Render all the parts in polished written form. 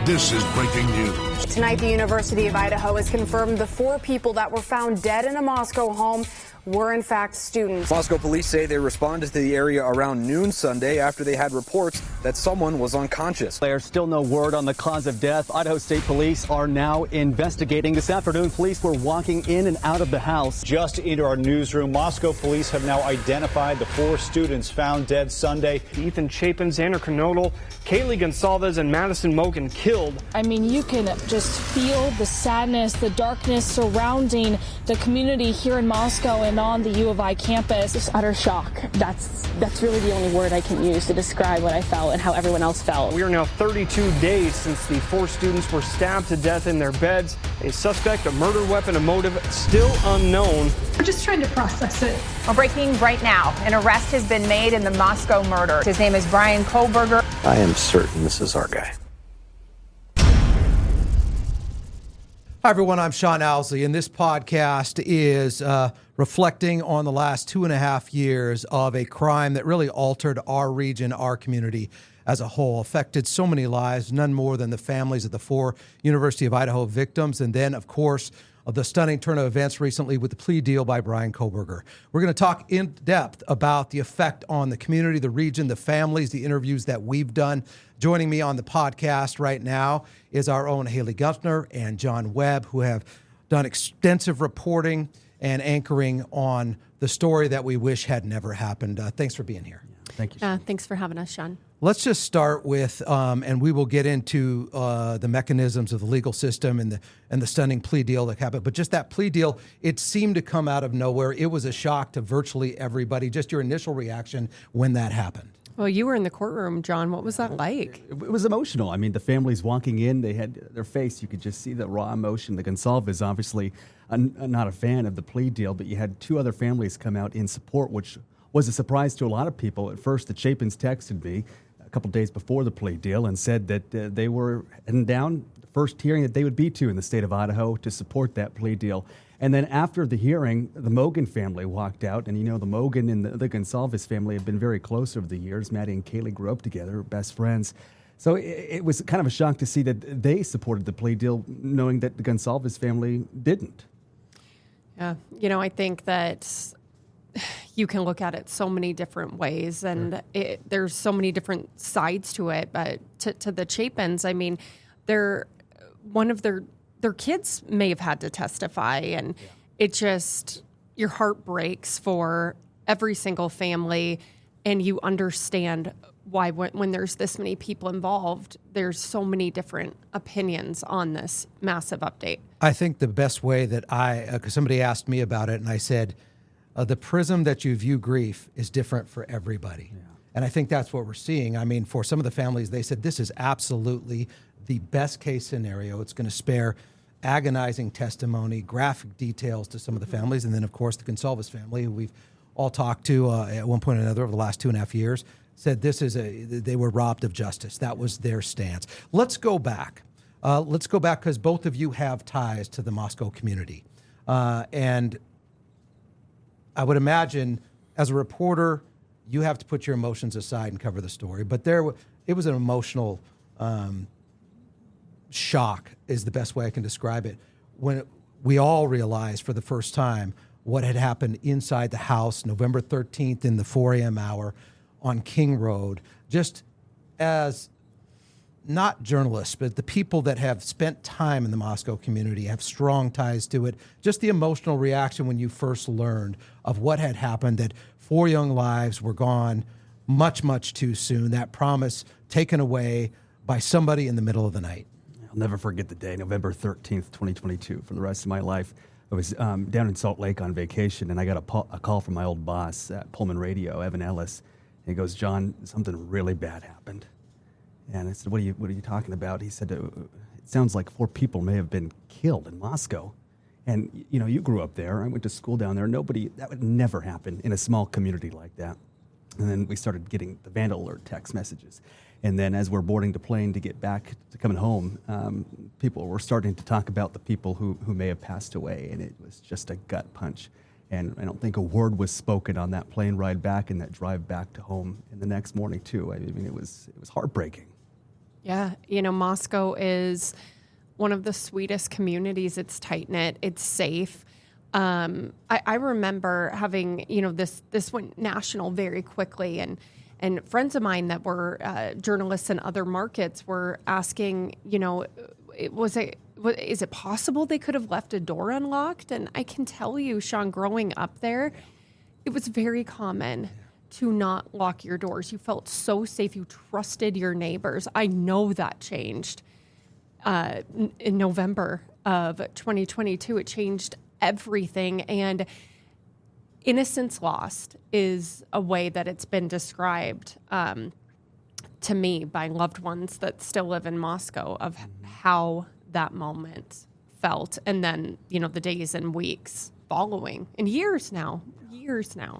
This is breaking news. Tonight, the University of Idaho has confirmed the 4 people that were found dead in a Moscow home were in fact students. Moscow police say they responded to the area around noon Sunday after they had reports that someone was unconscious. There's still no word on the cause of death. Idaho State Police are now investigating. This afternoon, police were walking in and out of the house. Just into our newsroom, Moscow police have now identified the 4 students found dead Sunday. Ethan Chapin, Xana Kernodle, Kaylee Goncalves, and Madison Mogen killed. I mean, you can just feel the sadness, the darkness surrounding the community here in Moscow and on the U of I campus. Just utter shock. That's really the only word I can use to describe what I felt and how everyone else felt. We are now 32 days since the 4 students were stabbed to death in their beds. A suspect, a murder weapon, a motive still unknown. We're just trying to process it. We're breaking right now. An arrest has been made in the Moscow murder. His name is Bryan Kohberger. I am certain this is our guy. Hi, everyone. I'm Sean Owsley, and this podcast is reflecting on the last 2.5 years of a crime that really altered our region, our community as a whole, affected so many lives, none more than the families of the 4 University of Idaho victims, and then, of course, the stunning turn of events recently with the plea deal by Bryan Kohberger. We're going to talk in depth about the effect on the community, the region, the families, the interviews that we've done. Joining me on the podcast right now is our own Hayley Guenthner and John Webb, who have done extensive reporting and anchoring on the story that we wish had never happened. Thanks for being here. Thank you. Thanks for having us, Sean. Let's just start with, and we will get into the mechanisms of the legal system and the stunning plea deal that happened. But just that plea deal, it seemed to come out of nowhere. It was a shock to virtually everybody. Just your initial reaction when that happened. Well, you were in the courtroom, John. What was that like? It was emotional. I mean, the families walking in, they had their face. You could just see the raw emotion. The Goncalves, obviously, not a fan of the plea deal, but you had 2 other families come out in support, which was a surprise to a lot of people. At first, the Chapins texted me a couple days before the plea deal and said that they were heading down the first hearing that they would be to in the state of Idaho to support that plea deal. And then after the hearing, the Mogen family walked out. And, you know, the Mogen and the Goncalves family have been very close over the years. Maddie and Kaylee grew up together, best friends. So it was kind of a shock to see that they supported the plea deal, knowing that the Goncalves family didn't. Yeah, you know, I think that you can look at it so many different ways, and there's so many different sides to it. But to the Chapins, I mean, one of their kids may have had to testify, and it just, your heart breaks for every single family, and you understand why when there's this many people involved, there's so many different opinions on this massive update. I think the best way that because somebody asked me about it, and I said, the prism that you view grief is different for everybody. Yeah. And I think that's what we're seeing. I mean, for some of the families, they said this is absolutely the best case scenario. It's going to spare agonizing testimony, graphic details to some of the families. And then, of course, the Goncalves family, who we've all talked to at one point or another over the last 2.5 years, said they were robbed of justice. That was their stance. Let's go back. Because both of you have ties to the Moscow community. And I would imagine, as a reporter, you have to put your emotions aside and cover the story. But it was an emotional shock, is the best way I can describe it, when we all realized for the first time what had happened inside the house November 13th in the 4 a.m. hour on King Road. Just as not journalists, but the people that have spent time in the Moscow community, have strong ties to it, just the emotional reaction when you first learned of what had happened, that 4 young lives were gone much, much too soon, that promise taken away by somebody in the middle of the night. I'll never forget the day, November 13th, 2022, for the rest of my life. I was down in Salt Lake on vacation, and I got a call from my old boss at Pullman Radio, Evan Ellis. And he goes, "John, something really bad happened." And I said, what are you talking about? He said, "It sounds like 4 people may have been killed in Moscow." And, you know, you grew up there. I went to school down there. That would never happen in a small community like that. And then we started getting the vandal alert text messages. And then as we're boarding the plane to get back to coming home, people were starting to talk about the people who may have passed away. And it was just a gut punch. And I don't think a word was spoken on that plane ride back and that drive back to home. And the next morning, too. I mean, it was heartbreaking. Yeah. Moscow is one of the sweetest communities. It's tight-knit. It's safe. I remember having, this went national very quickly, and friends of mine that were journalists in other markets were asking, is it possible they could have left a door unlocked? And I can tell you, Sean, growing up there, it was very common to not lock your doors. You felt so safe. You trusted your neighbors. I know that changed in November of 2022. It changed everything. And innocence lost is a way that it's been described to me by loved ones that still live in Moscow of how that moment felt. And then, the days and weeks following, and years now.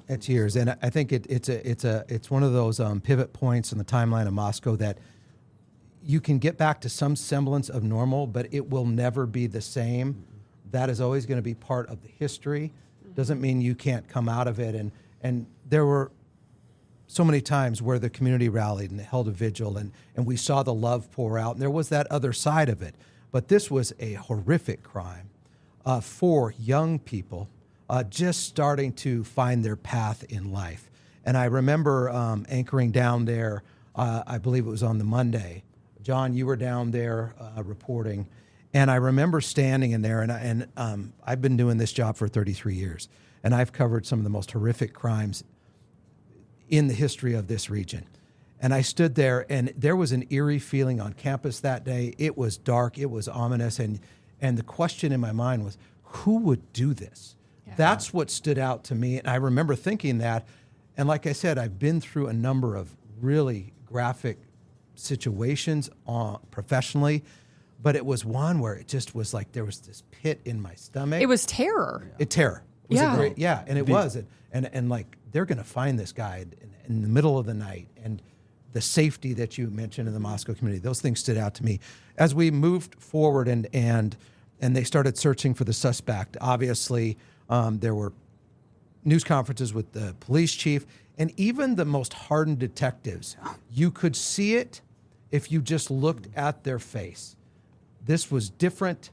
It's years. And I think it's one of those pivot points in the timeline of Moscow that you can get back to some semblance of normal, but it will never be the same. That is always going to be part of the history. Doesn't mean you can't come out of it. And there were so many times where the community rallied and held a vigil, and we saw the love pour out. And there was that other side of it. But this was a horrific crime for young people just starting to find their path in life. And I remember anchoring down there, I believe it was on the Monday. John, you were down there reporting. And I remember standing in there, and I've been doing this job for 33 years, and I've covered some of the most horrific crimes in the history of this region. And I stood there, and there was an eerie feeling on campus that day. It was dark, it was ominous, and the question in my mind was, who would do this? Yeah. That's what stood out to me, and I remember thinking that. And like I said, I've been through a number of really graphic situations professionally, but it was one where it just was like there was this pit in my stomach. It was terror. Terror. It was yeah. a great, yeah, and it was. And like, they're going to find this guy in the middle of the night. And the safety that you mentioned in the Moscow community, those things stood out to me. As we moved forward and they started searching for the suspect, obviously there were news conferences with the police chief, and even the most hardened detectives, you could see it if you just looked at their face. This was different.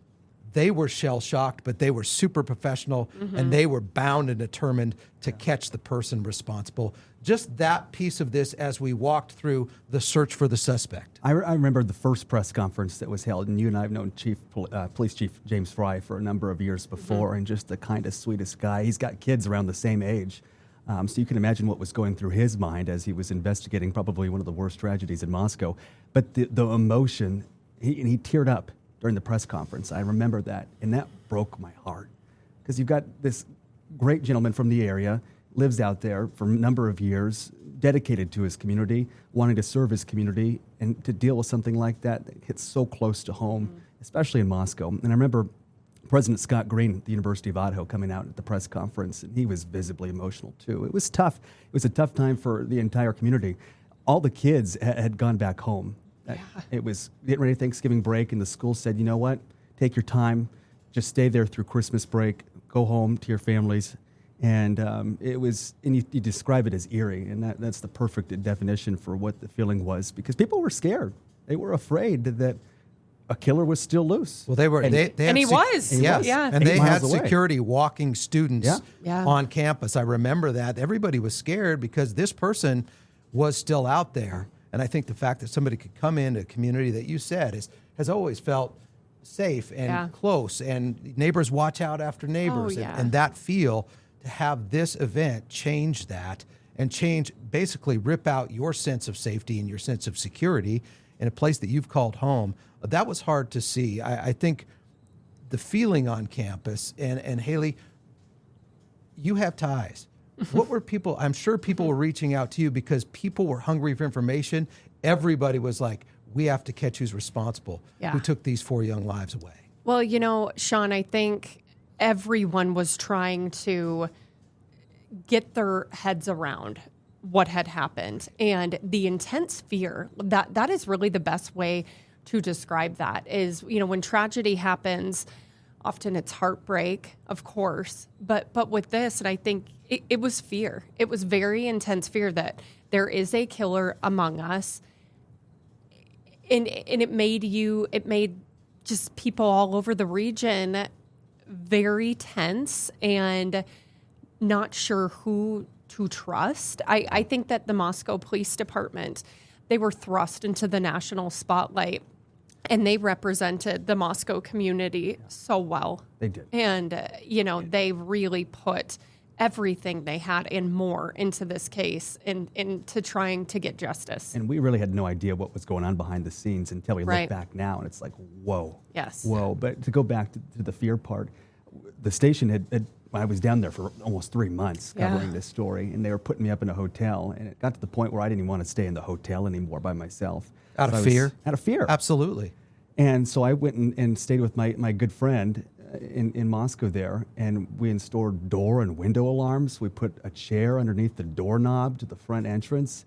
They were shell-shocked, but they were super professional, and they were bound and determined to catch the person responsible. Just that piece of this as we walked through the search for the suspect. I remember the first press conference that was held, and you and I have known Police Chief James Fry for a number of years before, and just the kindest, sweetest guy. He's got kids around the same age, so you can imagine what was going through his mind as he was investigating probably one of the worst tragedies in Moscow. But the emotion, he teared up during the press conference. I remember that, and that broke my heart, because you've got this great gentleman from the area, lives out there for a number of years, dedicated to his community, wanting to serve his community, and to deal with something like that hits so close to home, especially in Moscow. And I remember President Scott Green at the University of Idaho coming out at the press conference, and he was visibly emotional too. It was tough. It was a tough time for the entire community. All the kids had gone back home. Yeah. It was getting ready to Thanksgiving break, and the school said, you know what, take your time, just stay there through Christmas break, go home to your families. And it was, and you describe it as eerie, and that's the perfect definition for what the feeling was, because people were scared. They were afraid that a killer was still loose. Well, they were, and he was. Yes. Yeah. And they had away. security walking students Yeah. on campus. I remember that. Everybody was scared because this person was still out there. And I think the fact that somebody could come into a community that you said has always felt safe and close, and neighbors watch out after neighbors. And that feel, to have this event change that and basically rip out your sense of safety and your sense of security in a place that you've called home, that was hard to see. I think the feeling on campus, and Hayley, you have ties. What were people, I'm sure people were reaching out to you because people were hungry for information. Everybody was like, we have to catch who's responsible, who took these 4 young lives away. Well, Sean, I think everyone was trying to get their heads around what had happened, and the intense fear, that is really the best way to describe that. Is, when tragedy happens, often it's heartbreak, of course, but with this, and I think it was fear. It was very intense fear that there is a killer among us. and it made just people all over the region very tense and not sure who to trust. I think that the Moscow Police Department, they were thrust into the national spotlight, and they represented the Moscow community so well. They did. And, they really put everything they had and more into this case and into trying to get justice. And we really had no idea what was going on behind the scenes until we look back now, and it's like, whoa. Yes. Whoa. But to go back to the fear part, the station had I was down there for almost 3 months covering this story, and they were putting me up in a hotel, and it got to the point where I didn't even want to stay in the hotel anymore by myself. Out of fear? Out of fear. Absolutely. And so I went and stayed with my good friend in Moscow there, and we installed door and window alarms. We put a chair underneath the doorknob to the front entrance,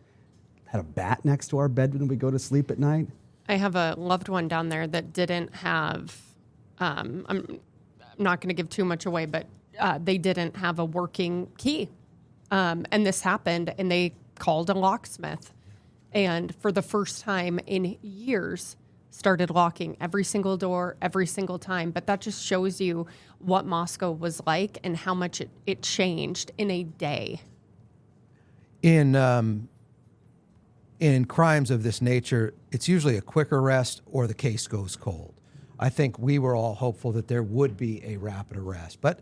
had a bat next to our bed when we go to sleep at night. I have a loved one down there that didn't have, I'm not going to give too much away, but they didn't have a working key. And this happened, and they called a locksmith. And for the first time in years, started locking every single door, every single time. But that just shows you what Moscow was like and how much it changed in a day. In crimes of this nature, it's usually a quick arrest or the case goes cold. I think we were all hopeful that there would be a rapid arrest. But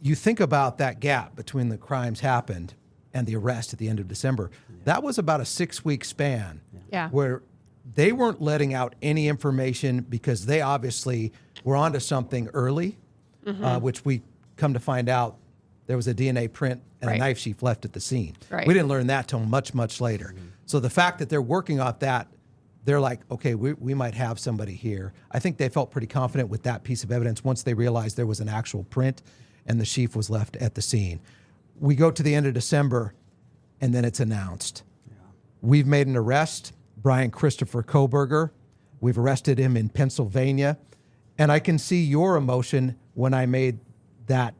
you think about that gap between the crimes happened and the arrest at the end of December. That was about a 6-week span where they weren't letting out any information because they obviously were onto something early, which we come to find out there was a DNA print and a knife sheath left at the scene. Right. We didn't learn that till much, much later. So the fact that they're working off that, they're like, okay, we might have somebody here. I think they felt pretty confident with that piece of evidence once they realized there was an actual print and the sheath was left at the scene. We go to the end of December, and then it's announced. We've made an arrest, Bryan Christopher Kohberger. We've arrested him in Pennsylvania. And I can see your emotion when I made that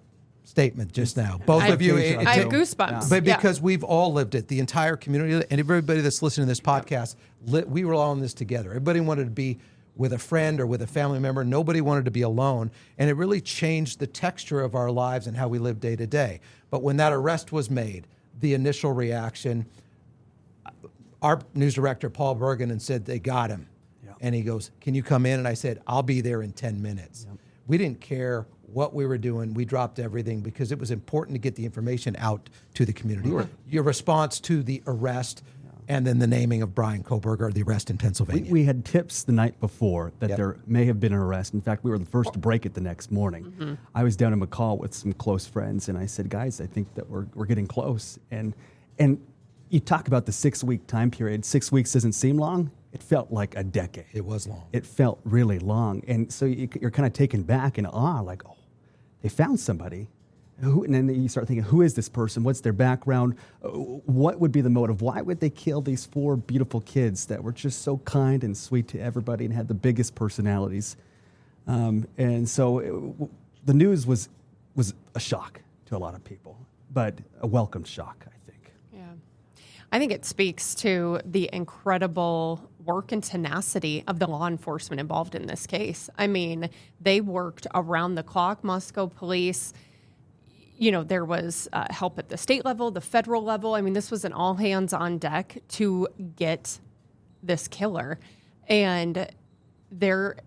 statement just now. Both of you. I have goosebumps. But because we've all lived it, the entire community, and everybody that's listening to this podcast, we were all in this together. Everybody wanted to be with a friend or with a family member. Nobody wanted to be alone. And it really changed the texture of our lives and how we live day to day. But when that arrest was made, the initial reaction, our news director, Paul Bergen, said they got him. Yeah. And he goes, can you come in? And I said, I'll be there in 10 minutes. Yeah. We didn't care what we were doing. We dropped everything because it was important to get the information out to the community. Your response to the arrest and then the naming of Bryan Kohberger, the arrest in Pennsylvania. We had tips the night before that there may have been an arrest. In fact, we were the first to break it the next morning. I was down in McCall with some close friends, and I said, guys, I think that we're getting close. And you talk about the 6-week time period. 6 weeks doesn't seem long. It felt like a decade. It was long. It felt really long. And so you're kind of taken back in awe, like, oh, they found somebody. And then you start thinking, who is this person? What's their background? What would be the motive? Why would they kill these 4 beautiful kids that were just so kind and sweet to everybody and had the biggest personalities? And so the news was a shock to a lot of people, but a welcomed shock, I think. Yeah. I think it speaks to the incredible work and tenacity of the law enforcement involved in this case. I mean, they worked around the clock. Moscow police, there was help at the state level, the federal level. I mean, this was an all hands on deck to get this killer. And their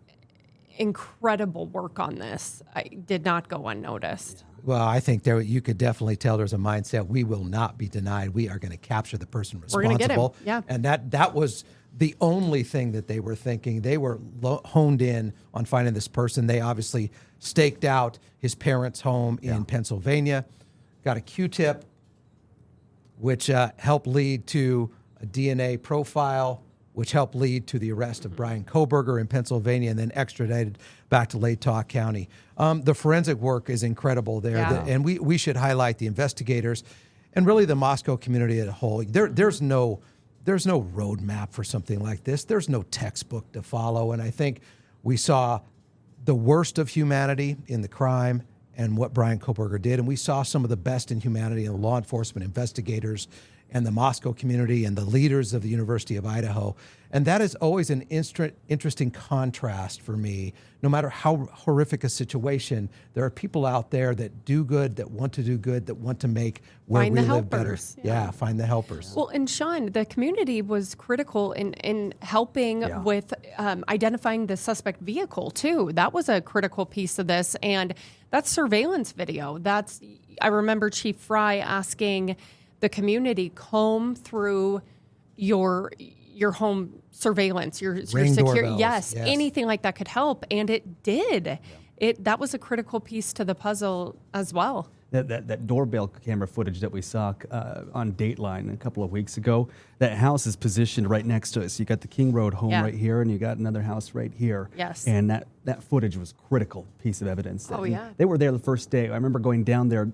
incredible work on this did not go unnoticed. Well, I think you could definitely tell there's a mindset. We will not be denied. We are going to capture the person responsible. We're going to get him. Yeah. And that was the only thing that they were thinking. They were honed in on finding this person. They obviously staked out his parents' home in Pennsylvania, got a Q-tip, which helped lead to a DNA profile, which helped lead to the arrest of Bryan Kohberger in Pennsylvania and then extradited back to Latah County. The forensic work is incredible there. Yeah. And we should highlight the investigators and really the Moscow community as a whole. There's no roadmap for something like this. There's no textbook to follow. And I think we saw the worst of humanity in the crime and what Bryan Kohberger did. And we saw some of the best in humanity in law enforcement investigators and the Moscow community and the leaders of the University of Idaho. And that is always an interesting contrast for me. No matter how horrific a situation, there are people out there that do good, that want to do good, that want to make where we live better. Yeah, find the helpers. Well, and Sean, the community was critical in helping with identifying the suspect vehicle too. That was a critical piece of this, and that's surveillance video. I remember Chief Fry asking the community, comb through your home surveillance, your security, yes, anything like that could help, and it did. That was a critical piece to the puzzle as well. That doorbell camera footage that we saw on Dateline a couple of weeks ago, that house is positioned right next to us. You got the King Road home right here, and you got another house right here. Yes. And that footage was a critical piece of evidence. Oh, yeah. They were there the first day. I remember going down there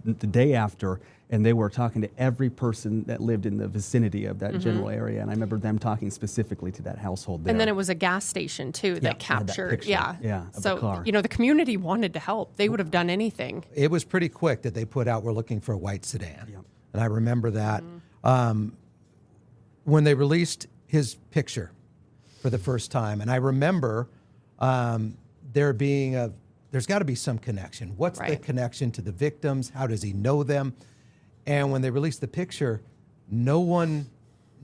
the day after, and they were talking to every person that lived in the vicinity of that general area. And I remember them talking specifically to that household there. And then it was a gas station, too, that captured. So, the car. The community wanted to help. They would have done anything. It was pretty quick that they put out, we're looking for a white sedan. Yep. And I remember that. When they released his picture for the first time, and I remember there's got to be some connection. What's the connection to the victims? How does he know them? And when they released the picture, none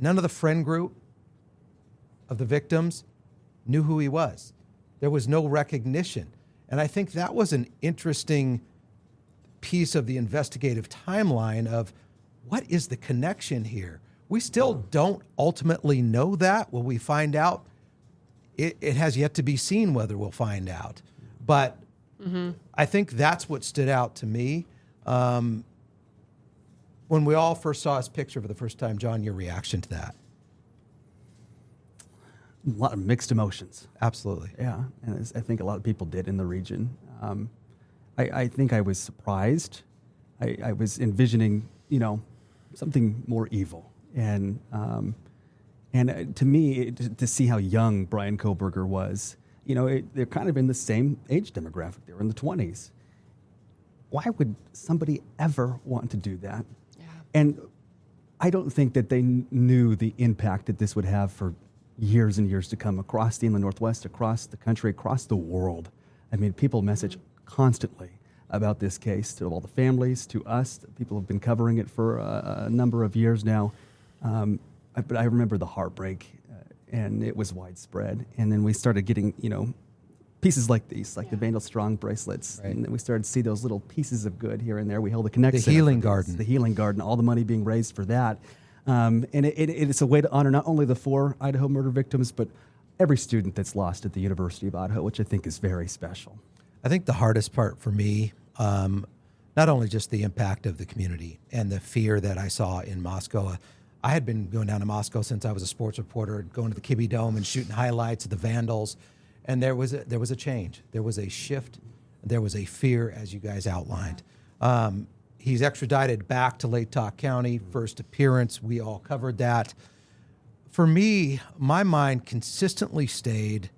of the friend group of the victims knew who he was. There was no recognition. And I think that was an interesting piece of the investigative timeline of what is the connection here? We still don't ultimately know that. Will we find out? It has yet to be seen whether we'll find out. But I think that's what stood out to me. When we all first saw his picture for the first time, John, your reaction to that? A lot of mixed emotions. Absolutely. Yeah, and I think a lot of people did in the region. I think I was surprised. I was envisioning, something more evil. And to me, to see how young Bryan Kohberger was, they're kind of in the same age demographic. They were in the 20s. Why would somebody ever want to do that? Yeah. And I don't think that they knew the impact that this would have for years and years to come across the inland Northwest, across the country, across the world. I mean, people message constantly about this case to all the families, to us. People have been covering it for a number of years now. But I remember the heartbreak, and it was widespread. And then we started getting, pieces like these, like the Vandal Strong bracelets. Right. And then we started to see those little pieces of good here and there. We held a connection. The Healing Garden. The Healing Garden, all the money being raised for that. And it's a way to honor not only the 4 Idaho murder victims, but every student that's lost at the University of Idaho, which I think is very special. I think the hardest part for me, not only just the impact of the community and the fear that I saw in Moscow. I had been going down to Moscow since I was a sports reporter, going to the Kibbe Dome and shooting highlights of the Vandals. And there was a change. There was a shift. There was a fear, as you guys outlined. He's extradited back to Lake Talk County. First appearance, we all covered that. For me, my mind consistently stayed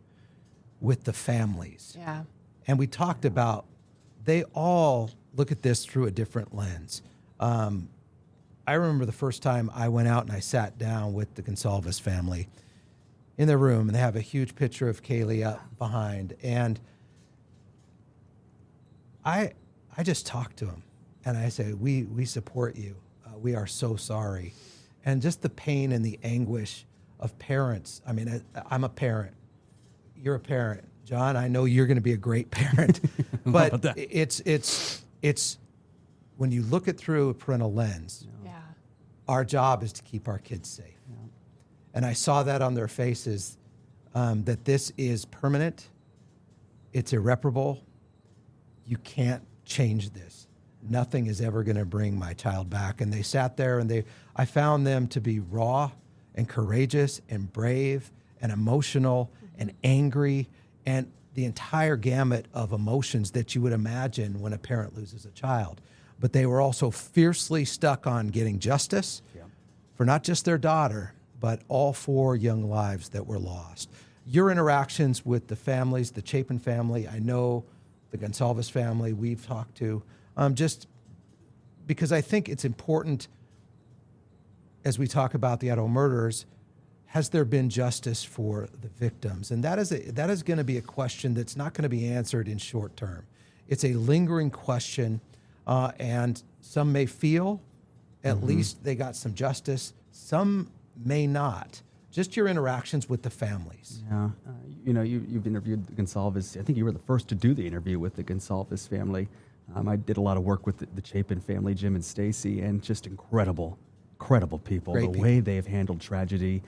with the families. Yeah. And we talked about, they all look at this through a different lens. I remember the first time I went out and I sat down with the Goncalves family in their room, and they have a huge picture of Kaylee up behind. And I just talked to them, and I say, we support you. We are so sorry. And just the pain and the anguish of parents. I mean, I'm a parent. You're a parent. John, I know you're going to be a great parent. But it's when you look it through a parental lens, our job is to keep our kids safe. Yeah. And I saw that on their faces, that this is permanent. It's irreparable. You can't change this. Nothing is ever going to bring my child back. And they sat there, and I found them to be raw and courageous and brave and emotional and angry and the entire gamut of emotions that you would imagine when a parent loses a child. But they were also fiercely stuck on getting justice for not just their daughter, but all 4 young lives that were lost. Your interactions with the families, the Chapin family, I know the Goncalves family we've talked to, just because I think it's important as we talk about the Idaho murders, has there been justice for the victims? And that is going to be a question that's not going to be answered in short term. It's a lingering question, and some may feel at least they got some justice. Some may not. Just your interactions with the families. Yeah, you've interviewed the Goncalves. I think you were the first to do the interview with the Goncalves family. I did a lot of work with the Chapin family, Jim and Stacy, and just incredible people. Great the people. way they've handled tragedy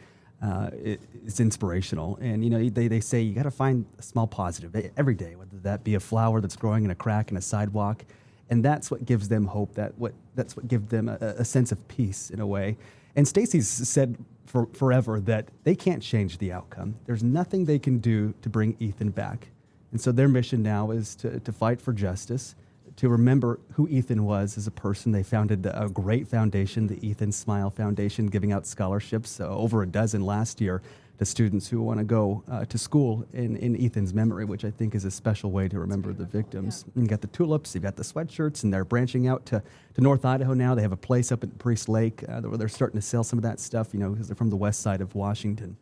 is inspirational. And they say you got to find a small positive every day, whether that be a flower that's growing in a crack in a sidewalk, and that's what gives them hope. That's what gives them a sense of peace in a way. And Stacy's said for forever that they can't change the outcome. There's nothing they can do to bring Ethan back. And so their mission now is to fight for justice, to remember who Ethan was as a person. They founded a great foundation, the Ethan Smile Foundation, giving out scholarships, over a dozen last year, to students who want to go to school in Ethan's memory, which I think is a special way to remember the victims. Yeah. You got the tulips, you've got the sweatshirts, and they're branching out to North Idaho now. They have a place up at Priest Lake where they're starting to sell some of that stuff, because they're from the west side of Washington.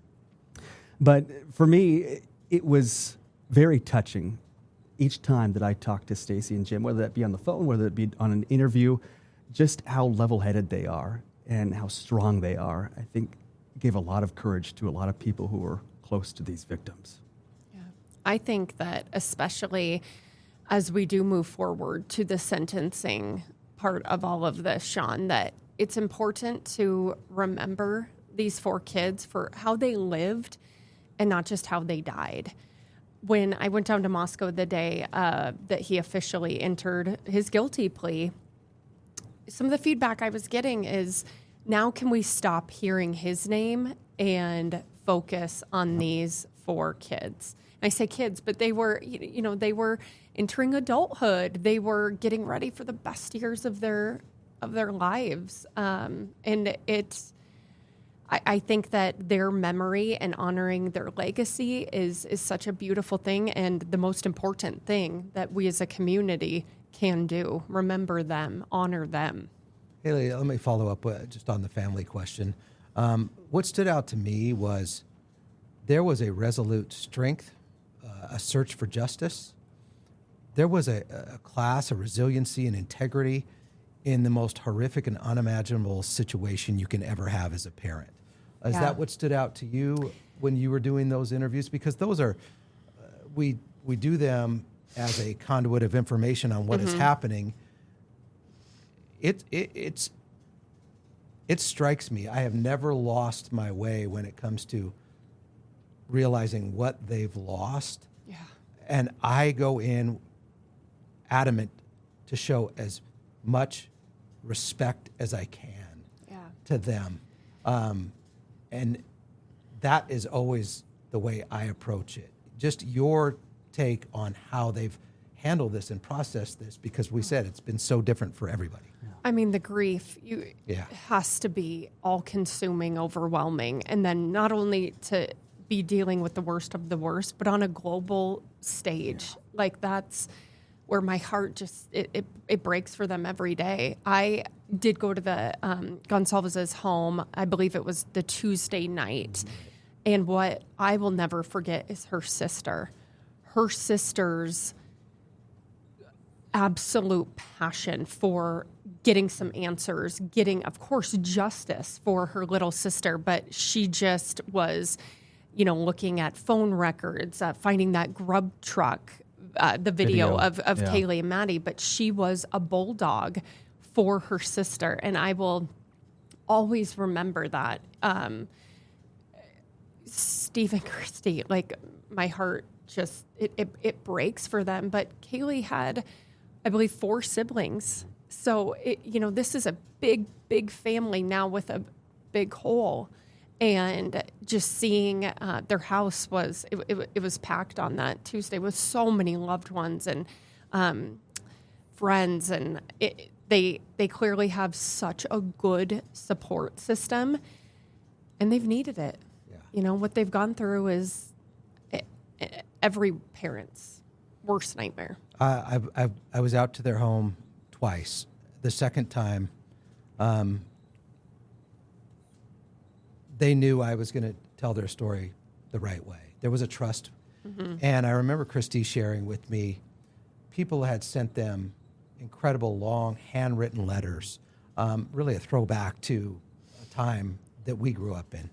But for me, it was very touching each time that I talked to Stacy and Jim, whether that be on the phone, whether it be on an interview, just how level-headed they are and how strong they are. I think gave a lot of courage to a lot of people who were close to these victims. Yeah. I think that especially as we do move forward to the sentencing part of all of this, Sean, that it's important to remember these 4 kids for how they lived and not just how they died. When I went down to Moscow the day that he officially entered his guilty plea, some of the feedback I was getting is, now can we stop hearing his name and focus on these 4 kids? And I say kids, but they were, they were entering adulthood. They were getting ready for the best years of their lives. And I think that their memory and honoring their legacy is such a beautiful thing, and the most important thing that we as a community can do. Remember them, honor them. Hayley, let me follow up just on the family question. What stood out to me was there was a resolute strength, a search for justice. There was a class, a resiliency and integrity in the most horrific and unimaginable situation you can ever have as a parent. Is that what stood out to you when you were doing those interviews? Because those are, we do them as a conduit of information on what is happening. It strikes me. I have never lost my way when it comes to realizing what they've lost. Yeah. And I go in adamant to show as much respect as I can to them. And that is always the way I approach it. Just your take on how they've handle this and process this, because we said it's been so different for everybody. I mean, the grief has to be all-consuming, overwhelming, and then not only to be dealing with the worst of the worst, but on a global stage. Like, that's where my heart just, it breaks for them every day. I did go to the Goncalves' home, I believe it was the Tuesday night, and what I will never forget is her sister. Her sister's absolute passion for getting some answers, getting, of course, justice for her little sister, but she just was, looking at phone records, finding that grub truck, the video of Kaylee and Maddie, but she was a bulldog for her sister, and I will always remember that. Steve and Christy, like, my heart just, it breaks for them, but Kaylee had, I believe, 4 siblings. So, this is a big, big family now with a big hole. And just seeing their house was, it was packed on that Tuesday with so many loved ones and friends. And they clearly have such a good support system, and they've needed it. Yeah. What they've gone through is every parent's worst nightmare. I was out to their home twice. The second time, they knew I was going to tell their story the right way. There was a trust. And I remember Christy sharing with me, people had sent them incredible long handwritten letters, really a throwback to a time that we grew up in.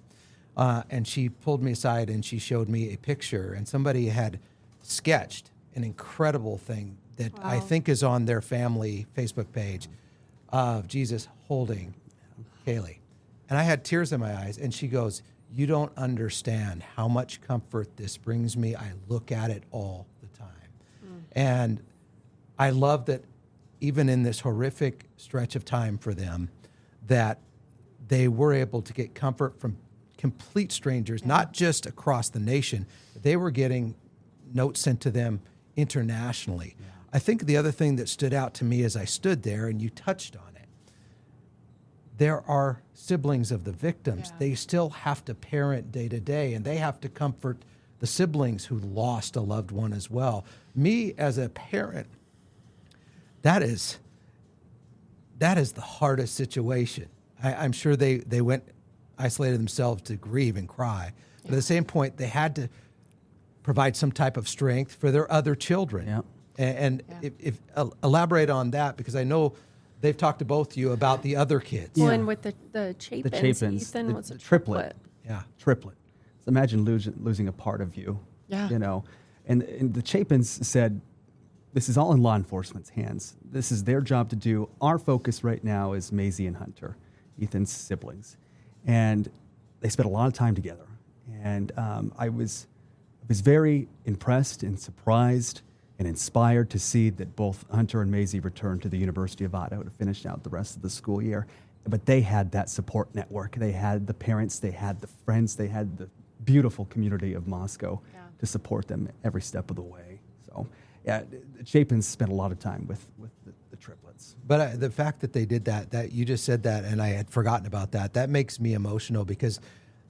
And she pulled me aside and she showed me a picture, and somebody had sketched an incredible thing that I think is on their family Facebook page of Jesus holding Kaylee. And I had tears in my eyes, and she goes, "You don't understand how much comfort this brings me. I look at it all the time." And I love that even in this horrific stretch of time for them, that they were able to get comfort from complete strangers, not just across the nation. They were getting notes sent to them internationally. I think the other thing that stood out to me as I stood there, and you touched on it, there are siblings of the victims. They still have to parent day to day, and they have to comfort the siblings who lost a loved one as well. Me as a parent, that is the hardest situation. I'm sure they went, isolated themselves to grieve and cry. But at the same point, they had to provide some type of strength for their other children. If elaborate on that, because I know they've talked to both of you about the other kids. Well, and with the Chapins, Ethan was a triplet. Triplet. So imagine losing a part of you. You know, and the Chapins said, this is all in law enforcement's hands. This is their job to do. Our focus right now is Maisie and Hunter, Ethan's siblings. And they spent a lot of time together. And I was very impressed and surprised and inspired to see that both Hunter and Maisie returned to the University of Idaho to finish out the rest of the school year. But they had that support network. They had the parents, they had the friends, they had the beautiful community of Moscow to support them every step of the way. So, yeah, Chapin spent a lot of time with the triplets. But the fact that they did that you just said that, and I had forgotten about that makes me emotional, because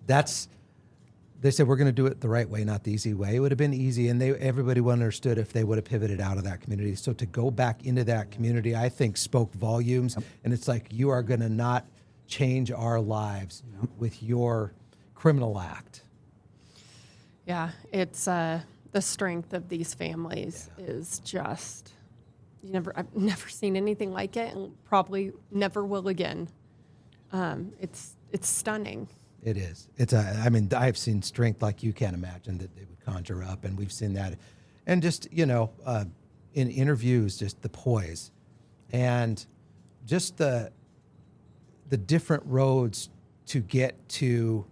they said, we're going to do it the right way, not the easy way. It would have been easy, and everybody would have understood if they would have pivoted out of that community. So to go back into that community, I think spoke volumes. And it's like, you are going to not change our lives with your criminal act. Yeah, it's the strength of these families is just, I've never seen anything like it, and probably never will again. It's stunning. It is. I mean, I've seen strength like you can't imagine that they would conjure up, and we've seen that. And just, in interviews, just the poise and just the different roads to get to,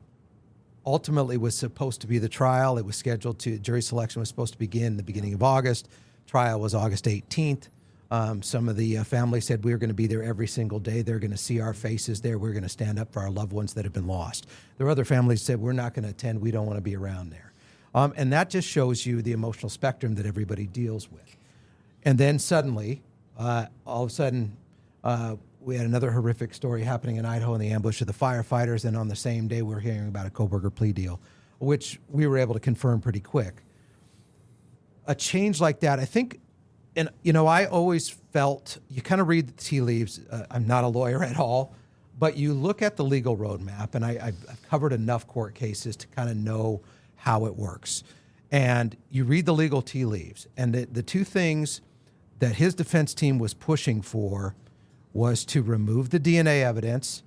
ultimately was supposed to be the trial. It was scheduled jury selection was supposed to begin the beginning of August. Trial was August 18th. Some of the family said, we're going to be there every single day. They're going to see our faces there. We're going to stand up for our loved ones that have been lost. There were other families that said, we're not going to attend. We don't want to be around there. And that just shows you the emotional spectrum that everybody deals with. And then suddenly, all of a sudden, we had another horrific story happening in Idaho in the ambush of the firefighters. And on the same day, we're hearing about a Kohberger plea deal, which we were able to confirm pretty quick. A change like that, I think, and, I always felt, you kind of read the tea leaves. I'm not a lawyer at all, but you look at the legal roadmap, and I've covered enough court cases to kind of know how it works. And you read the legal tea leaves, and the two things that his defense team was pushing for was to remove the DNA evidence,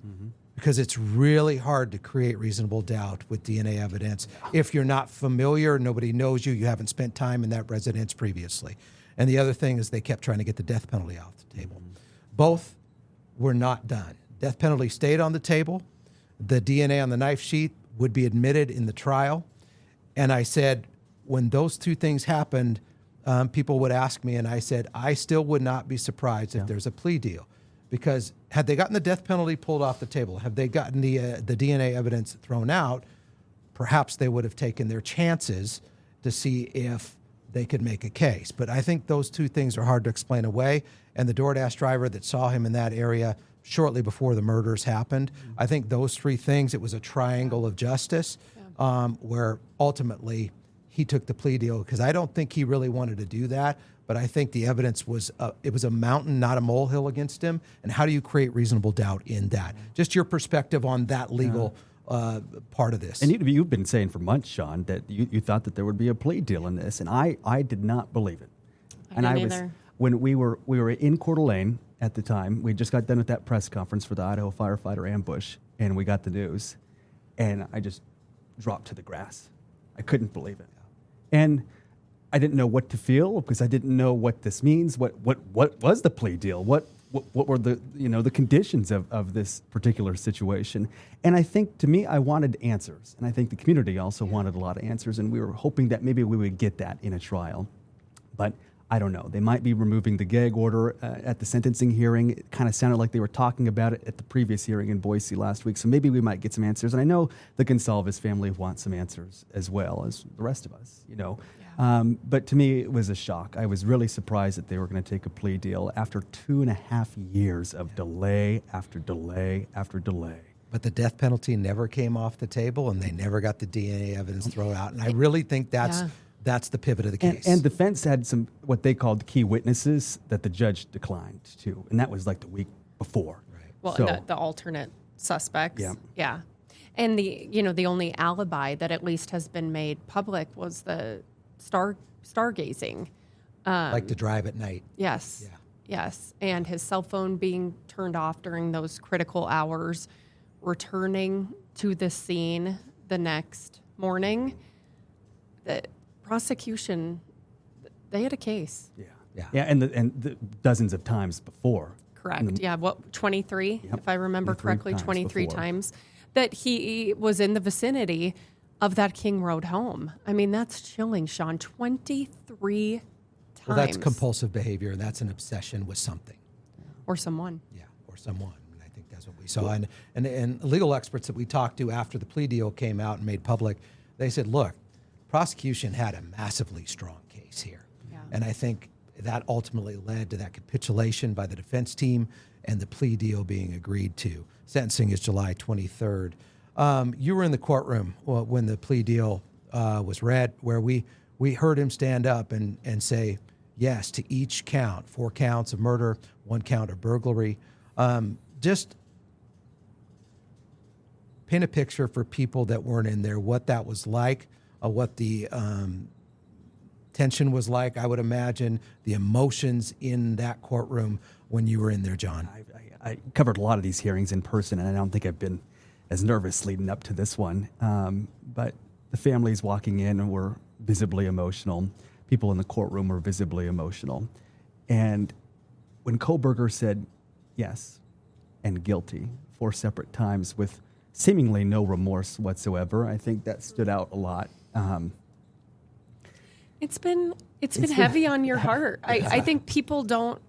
because it's really hard to create reasonable doubt with DNA evidence. If you're not familiar, nobody knows you, you haven't spent time in that residence previously. And the other thing is they kept trying to get the death penalty off the table. Both were not done. Death penalty stayed on the table. The DNA on the knife sheath would be admitted in the trial. And I said, when those two things happened, people would ask me, and I said, I still would not be surprised if there's a plea deal. Because had they gotten the death penalty pulled off the table, have they gotten the DNA evidence thrown out, perhaps they would have taken their chances to see if they could make a case. But I think those two things are hard to explain away. And the DoorDash driver that saw him in that area shortly before the murders happened, I think those three things, it was a triangle of justice, where ultimately he took the plea deal, because I don't think he really wanted to do that. But I think the evidence was, it was a mountain, not a molehill against him. And how do you create reasonable doubt in that? Just your perspective on that legal part of this. And you've been saying for months, Sean, that you thought that there would be a plea deal in this, and I did not believe it. When we were in Coeur d'Alene at the time, we just got done with that press conference for the Idaho firefighter ambush, and we got the news, and I just dropped to the grass. I couldn't believe it, and I didn't know what to feel because I didn't know what this means. What was the plea deal? What were the the conditions of this particular situation? And I think, to me, I wanted answers, and I think the community also wanted a lot of answers, and we were hoping that maybe we would get that in a trial, but I don't know. They might be removing the gag order at the sentencing hearing. It kind of sounded like they were talking about it at the previous hearing in Boise last week. So maybe we might get some answers. And I know the Goncalves family wants some answers as well as the rest of us, But to me, it was a shock. I was really surprised that they were going to take a plea deal after 2.5 years of delay after delay after delay. But the death penalty never came off the table, and they never got the DNA evidence thrown out. And I really think that's the pivot of the case. And defense had some what they called key witnesses that the judge declined to, and that was like the week before. Right. Well, so, the alternate suspects. Yeah. And the only alibi that at least has been made public was the stargazing. Like to drive at night. Yes. Yeah. Yes. And his cell phone being turned off during those critical hours, returning to the scene the next morning. The prosecution, they had a case. Yeah, and the dozens of times before. Correct. 23, if I remember correctly, 23 before. times that he was in the vicinity of that King Road home. I mean, that's chilling, Sean. 23 times. Well, that's compulsive behavior, and that's an obsession with something. Or someone. Yeah, or someone. And I think that's what we saw. And legal experts that we talked to after the plea deal came out and made public, they said, look, prosecution had a massively strong case here. Yeah. And I think that ultimately led to that capitulation by the defense team and the plea deal being agreed to. Sentencing is July 23rd. You were in the courtroom when the plea deal was read, where we heard him stand up and say yes to each count, 4 counts of murder, 1 count of burglary. Just paint a picture for people that weren't in there, what that was like. What the tension was like, I would imagine, the emotions in that courtroom when you were in there, John. I covered a lot of these hearings in person, and I don't think I've been as nervous leading up to this one. But the families walking in were visibly emotional. People in the courtroom were visibly emotional. And when Kohberger said yes and guilty 4 separate times with seemingly no remorse whatsoever, I think that stood out a lot. It's been heavy on your heart. I think people don't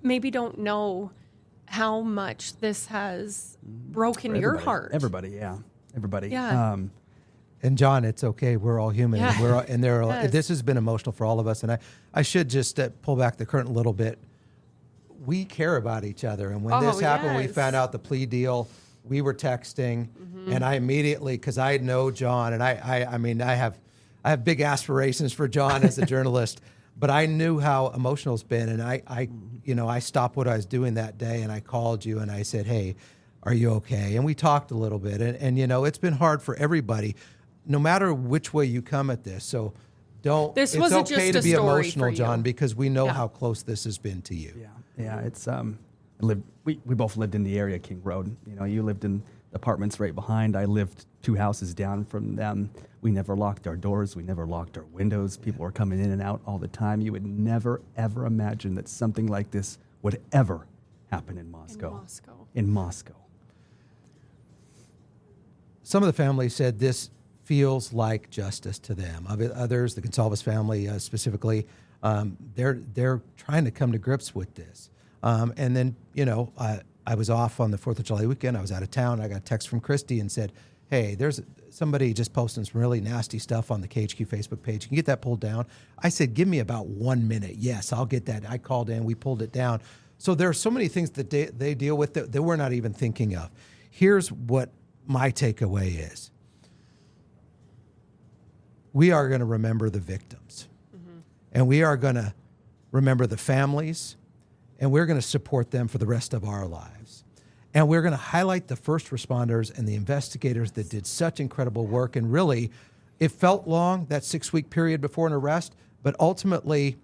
know how much this has broken your heart. Everybody. Yeah. And John, it's okay. We're all human. Yeah. This has been emotional for all of us. And I should just pull back the curtain a little bit. We care about each other. And when this happened, we found out the plea deal. We were texting, and I immediately, because I know John, and I have big aspirations for John as a journalist, but I knew how emotional it's been, and I stopped what I was doing that day, and I called you, and I said, hey, are you okay? And we talked a little bit, and it's been hard for everybody, no matter which way you come at this. So don't. This it's wasn't okay just to be a story emotional, for you. John, because we know how close this has been to you. Yeah. It's we both lived in the area, King Road. You lived in apartments right behind. I lived 2 houses down from them. We never locked our doors. We never locked our windows. People were coming in and out all the time. You would never, ever imagine that something like this would ever happen in Moscow. In Moscow. Some of the families said this feels like justice to them. Others, the Goncalves family specifically, they're trying to come to grips with this. And then, I was off on the 4th of July weekend. I was out of town. I got a text from Christy and said, hey, there's somebody just posting some really nasty stuff on the KHQ Facebook page. Can you get that pulled down? I said, give me about 1 minute. Yes, I'll get that. I called in. We pulled it down. So there are so many things that they deal with that we're not even thinking of. Here's what my takeaway is. We are going to remember the victims. And we are going to remember the families. And we're going to support them for the rest of our lives. And we're going to highlight the first responders and the investigators that did such incredible work. And really, it felt long, that 6-week period before an arrest, but ultimately,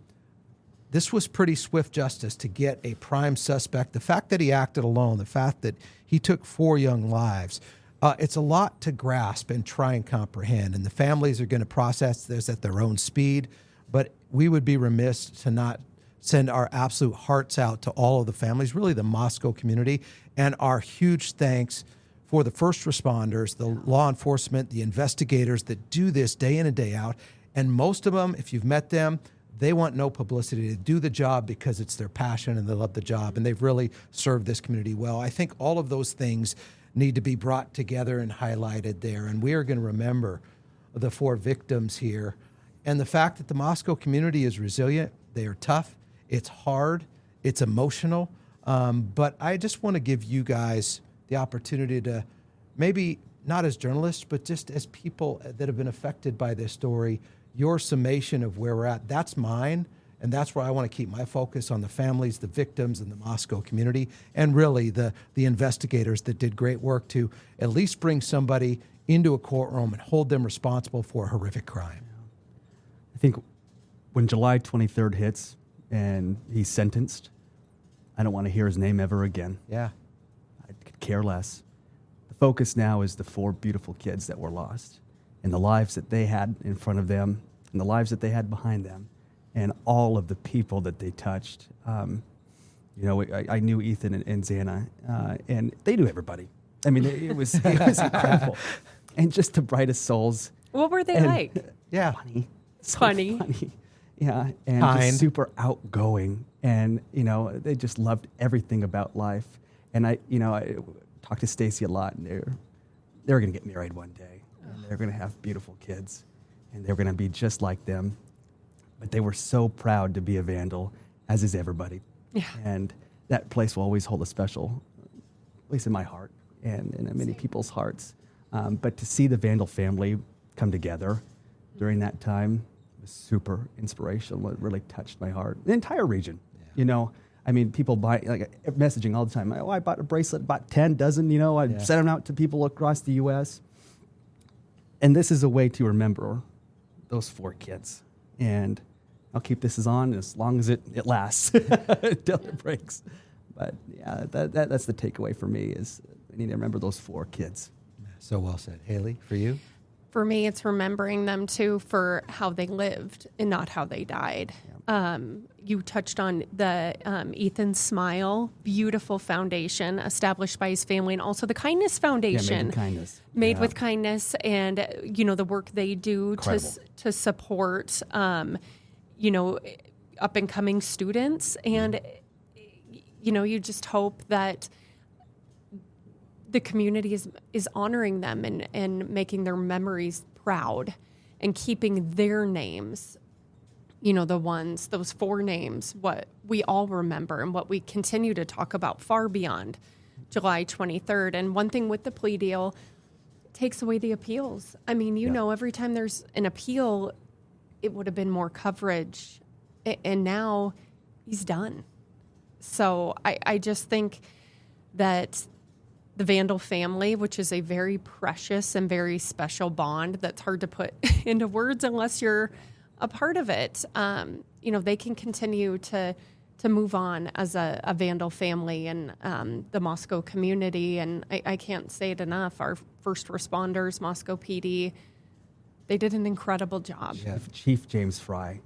this was pretty swift justice to get a prime suspect. The fact that he acted alone, the fact that he took 4 young lives, it's a lot to grasp and try and comprehend. And the families are going to process this at their own speed. But we would be remiss to not send our absolute hearts out to all of the families, really the Moscow community, and our huge thanks for the first responders, the law enforcement, the investigators that do this day in and day out. And most of them, if you've met them, they want no publicity to do the job because it's their passion and they love the job, and they've really served this community well. I think all of those things need to be brought together and highlighted there. And we are going to remember the 4 victims here. And the fact that the Moscow community is resilient, they are tough, it's hard, it's emotional. But I just want to give you guys the opportunity to, maybe not as journalists, but just as people that have been affected by this story, your summation of where we're at. That's mine, and that's where I want to keep my focus on the families, the victims, and the Moscow community, and really the investigators that did great work to at least bring somebody into a courtroom and hold them responsible for a horrific crime. I think when July 23rd hits and he's sentenced, I don't want to hear his name ever again. Yeah. I could care less. The focus now is the 4 beautiful kids that were lost and the lives that they had in front of them and the lives that they had behind them and all of the people that they touched. I knew Ethan and Xana, and they knew everybody. I mean, it was incredible. And just the brightest souls. What were they like? Yeah. Funny. So funny. Yeah, and just super outgoing, and they just loved everything about life. And I talked to Stacy a lot, and they're going to get married one day, and they're going to have beautiful kids, and they're going to be just like them. But they were so proud to be a Vandal, as is everybody. Yeah. And that place will always hold a special place in my heart and in many people's hearts. But to see the Vandal family come together during that time was super inspirational. It really touched my heart. The entire region, people buy, messaging all the time. Oh, I bought a bracelet, bought 10 dozen, I sent them out to people across the U.S. And this is a way to remember those 4 kids. And I'll keep this on as long as it lasts until it breaks. But yeah, that's the takeaway for me is we need to remember those 4 kids. So well said. Hayley, for you? For me, it's remembering them, too, for how they lived and not how they died. Yeah. You touched on the Ethan Smile, beautiful foundation established by his family, and also the Kindness Foundation. Yeah, Made with Kindness. Made with Kindness, and, the work they do to support, up-and-coming students. And, you just hope that the community is honoring them and making their memories proud and keeping their names, those 4 names, what we all remember and what we continue to talk about far beyond July 23rd. And one thing with the plea deal, it takes away the appeals. I mean, every time there's an appeal, it would have been more coverage. And now he's done. So I just think that the Vandal family, which is a very precious and very special bond that's hard to put into words unless you're a part of it, they can continue to move on as a Vandal family and the Moscow community. And I can't say it enough. Our first responders, Moscow PD, they did an incredible job. Yeah. Chief James Fry,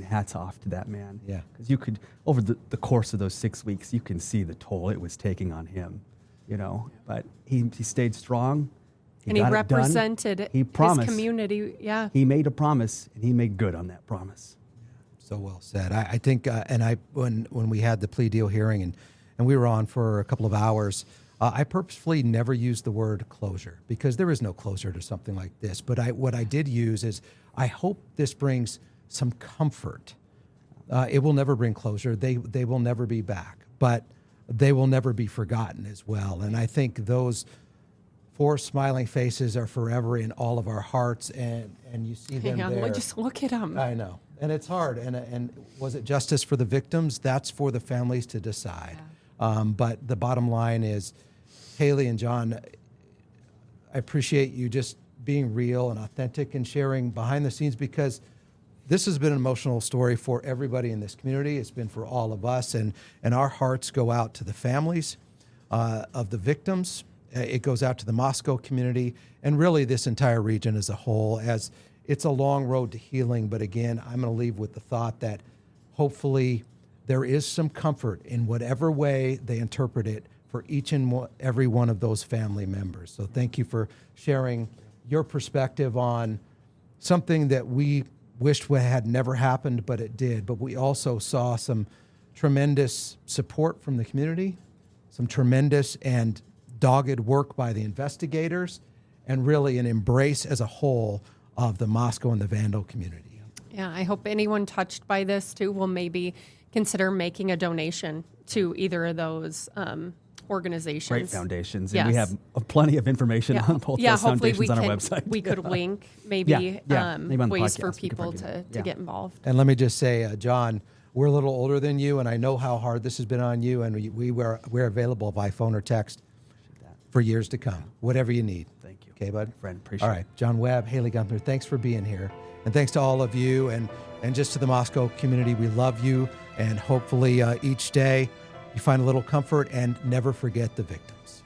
hats off to that man. Yeah. Because you could, over the course of those 6 weeks, you can see the toll it was taking on him. But he stayed strong. He represented his community. Yeah. He made a promise, and he made good on that promise. So well said. I think, when we had the plea deal hearing and we were on for a couple of hours, I purposefully never used the word closure because there is no closure to something like this. But what I did use is I hope this brings some comfort. It will never bring closure. They will never be back, but they will never be forgotten as well. And I think those 4 smiling faces are forever in all of our hearts, and you see them there. Just look at them. I know. And it's hard. And was it justice for the victims? That's for the families to decide. Yeah. But the bottom line is Hayley and John, I appreciate you just being real and authentic and sharing behind the scenes, because this has been an emotional story for everybody in this community. It's been for all of us, and our hearts go out to the families of the victims. It goes out to the Moscow community and really this entire region as a whole, as it's a long road to healing. But again, I'm going to leave with the thought that hopefully there is some comfort in whatever way they interpret it for each and every one of those family members. So thank you for sharing your perspective on something that we wished had never happened, but it did. But we also saw some tremendous support from the community, some tremendous and dogged work by the investigators, and really an embrace as a whole of the Moscow and the Vandal community. Yeah, I hope anyone touched by this too will maybe consider making a donation to either of those organizations. Great foundations. Yes. And we have plenty of information on both those foundations on our website. We could link maybe maybe on the ways for podcast, people to get involved. And let me just say, John, we're a little older than you, and I know how hard this has been on you, and we're available by phone or text for years to come, whatever you need. Thank you. Okay, bud? Friend, appreciate it. All right, John Webb, Hayley Guenthner, thanks for being here. And thanks to all of you, and just to the Moscow community, we love you, and hopefully each day you find a little comfort, and never forget the victims.